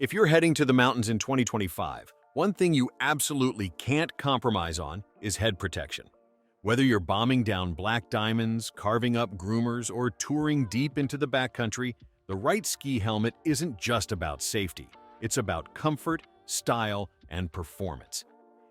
If you're heading to the mountains in 2025, one thing you absolutely can't compromise on is head protection. Whether you're bombing down black diamonds, carving up groomers, or touring deep into the backcountry, the right ski helmet isn't just about safety. It's about comfort, style, and performance.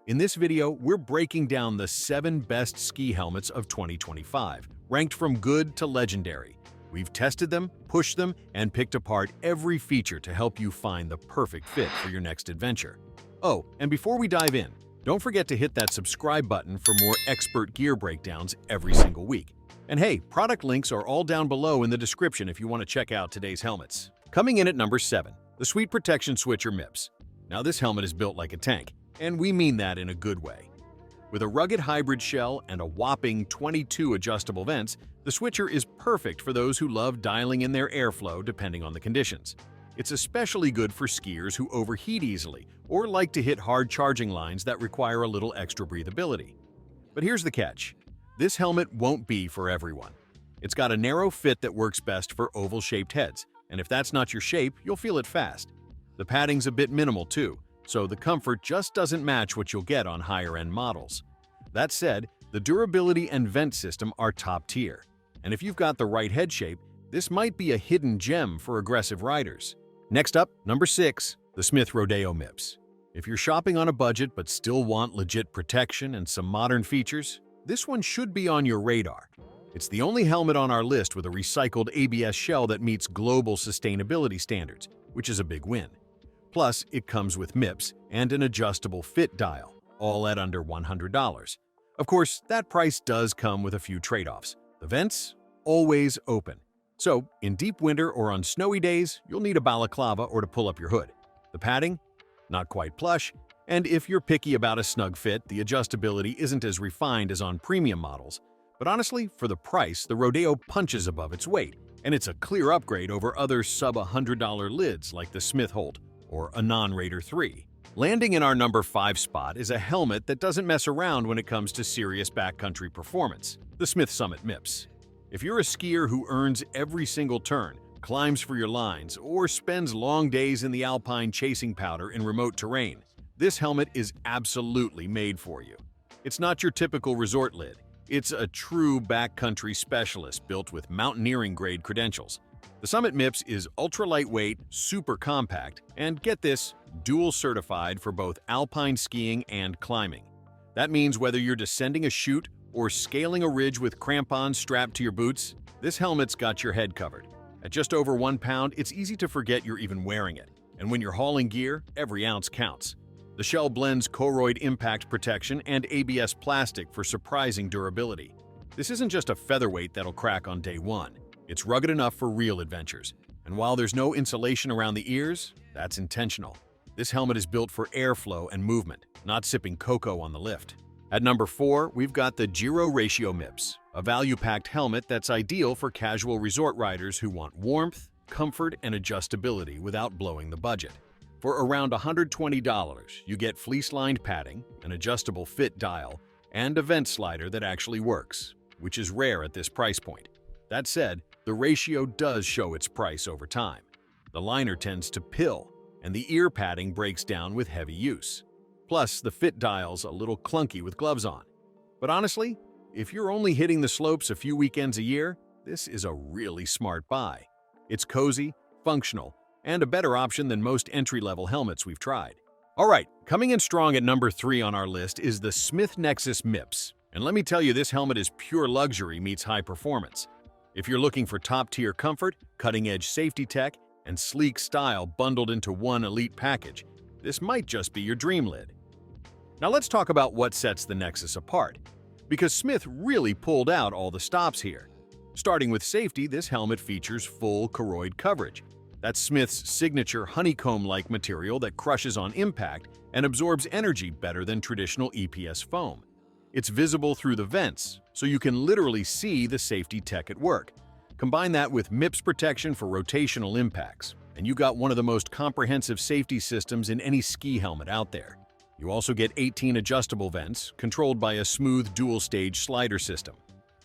In this video, we're breaking down the 7 best ski helmets of 2025, ranked from good to legendary. We've tested them, pushed them, and picked apart every feature to help you find the perfect fit for your next adventure. Oh, and before we dive in, don't forget to hit that subscribe button for more expert gear breakdowns every single week. And hey, product links are all down below in the description if you want to check out today's helmets. Coming in at number 7, the Sweet Protection Switcher MIPS. Now this helmet is built like a tank, and we mean that in a good way. With a rugged hybrid shell and a whopping 22 adjustable vents, the Switcher is perfect for those who love dialing in their airflow depending on the conditions. It's especially good for skiers who overheat easily or like to hit hard charging lines that require a little extra breathability. But here's the catch. This helmet won't be for everyone. It's got a narrow fit that works best for oval-shaped heads, and if that's not your shape, you'll feel it fast. The padding's a bit minimal too, so the comfort just doesn't match what you'll get on higher-end models. That said, the durability and vent system are top tier. And if you've got the right head shape, this might be a hidden gem for aggressive riders. Next up, number 6, the Smith Rodeo MIPS. If you're shopping on a budget but still want legit protection and some modern features, this one should be on your radar. It's the only helmet on our list with a recycled ABS shell that meets global sustainability standards, which is a big win. Plus, it comes with MIPS and an adjustable fit dial, all at under $100. Of course, that price does come with a few trade-offs. The vents? Always open. So, in deep winter or on snowy days, you'll need a balaclava or to pull up your hood. The padding? Not quite plush. And if you're picky about a snug fit, the adjustability isn't as refined as on premium models. But honestly, for the price, the Rodeo punches above its weight, and it's a clear upgrade over other sub-$100 lids like the Smith Holt or a non-Raider 3. Landing in our number 5 spot is a helmet that doesn't mess around when it comes to serious backcountry performance, the Smith Summit MIPS. If you're a skier who earns every single turn, climbs for your lines, or spends long days in the alpine chasing powder in remote terrain, this helmet is absolutely made for you. It's not your typical resort lid. It's a true backcountry specialist built with mountaineering-grade credentials. The Summit MIPS is ultra-lightweight, super compact, and get this, dual certified for both alpine skiing and climbing. That means whether you're descending a chute or scaling a ridge with crampons strapped to your boots, this helmet's got your head covered. At just over 1 pound, it's easy to forget you're even wearing it. And when you're hauling gear, every ounce counts. The shell blends Koroyd impact protection and ABS plastic for surprising durability. This isn't just a featherweight that'll crack on day 1. It's rugged enough for real adventures. And while there's no insulation around the ears, that's intentional. This helmet is built for airflow and movement, not sipping cocoa on the lift. At number 4, we've got the Giro Ratio MIPS, a value-packed helmet that's ideal for casual resort riders who want warmth, comfort, and adjustability without blowing the budget. For around $120, you get fleece-lined padding, an adjustable fit dial, and a vent slider that actually works, which is rare at this price point. That said, the Ratio does show its price over time. The liner tends to pill, and the ear padding breaks down with heavy use. Plus, the fit dial's a little clunky with gloves on. But honestly, if you're only hitting the slopes a few weekends a year, this is a really smart buy. It's cozy, functional, and a better option than most entry-level helmets we've tried. Alright, coming in strong at number 3 on our list is the Smith Nexus MIPS. And let me tell you, this helmet is pure luxury meets high performance. If you're looking for top-tier comfort, cutting-edge safety tech, and sleek style bundled into one elite package, this might just be your dream lid. Now let's talk about what sets the Nexus apart, because Smith really pulled out all the stops here. Starting with safety, this helmet features full Koroyd coverage. That's Smith's signature honeycomb-like material that crushes on impact and absorbs energy better than traditional EPS foam. It's visible through the vents, so you can literally see the safety tech at work. Combine that with MIPS protection for rotational impacts, and you got one of the most comprehensive safety systems in any ski helmet out there. You also get 18 adjustable vents, controlled by a smooth dual-stage slider system.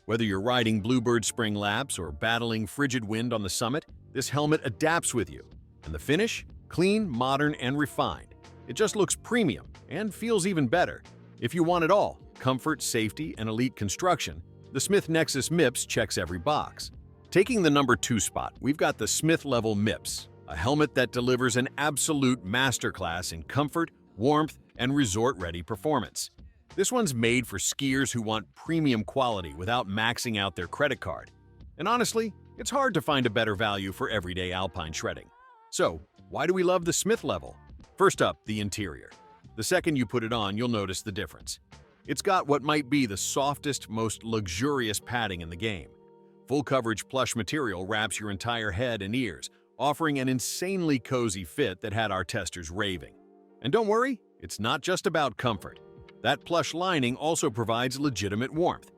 Whether you're riding Bluebird spring laps or battling frigid wind on the summit, this helmet adapts with you. And the finish? Clean, modern, and refined. It just looks premium and feels even better. If you want it all, comfort, safety, and elite construction, the Smith Nexus MIPS checks every box. Taking the number 2 spot, we've got the Smith Level MIPS, a helmet that delivers an absolute masterclass in comfort, warmth, and resort-ready performance. This one's made for skiers who want premium quality without maxing out their credit card. And honestly, it's hard to find a better value for everyday alpine shredding. So, why do we love the Smith Level? First up, the interior. The second you put it on, you'll notice the difference. It's got what might be the softest, most luxurious padding in the game. Full coverage plush material wraps your entire head and ears, offering an insanely cozy fit that had our testers raving. And don't worry, it's not just about comfort. That plush lining also provides legitimate warmth.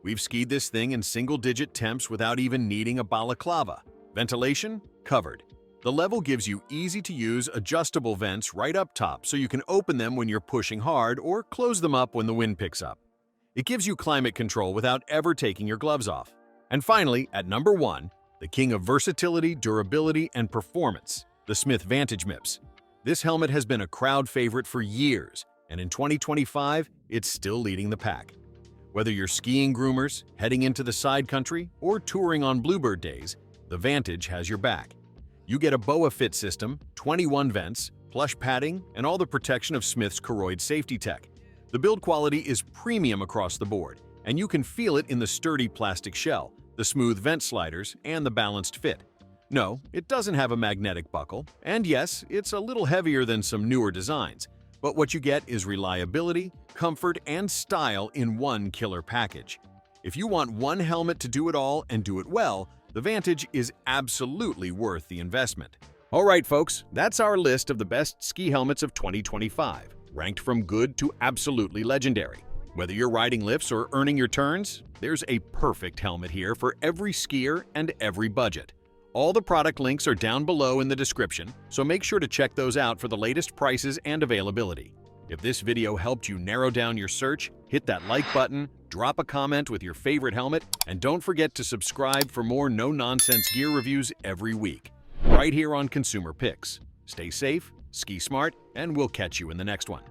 We've skied this thing in single-digit temps without even needing a balaclava. Ventilation? Covered. The level gives you easy-to-use adjustable vents right up top so you can open them when you're pushing hard or close them up when the wind picks up. It gives you climate control without ever taking your gloves off. And finally, at number 1, the king of versatility, durability, and performance, the Smith Vantage MIPS. This helmet has been a crowd favorite for years, and in 2025, it's still leading the pack. Whether you're skiing groomers, heading into the side country, or touring on Bluebird days, the Vantage has your back. You get a BOA fit system, 21 vents, plush padding, and all the protection of Smith's Koroyd safety tech. The build quality is premium across the board, and you can feel it in the sturdy plastic shell, the smooth vent sliders, and the balanced fit. No, it doesn't have a magnetic buckle, and yes, it's a little heavier than some newer designs, but what you get is reliability, comfort, and style in one killer package. If you want one helmet to do it all and do it well, the Vantage is absolutely worth the investment. All right, folks, that's our list of the best ski helmets of 2025, ranked from good to absolutely legendary. Whether you're riding lifts or earning your turns, there's a perfect helmet here for every skier and every budget. All the product links are down below in the description, so make sure to check those out for the latest prices and availability. If this video helped you narrow down your search, hit that like button, drop a comment with your favorite helmet, and don't forget to subscribe for more no-nonsense gear reviews every week, right here on Consumer Picks. Stay safe, ski smart, and we'll catch you in the next one.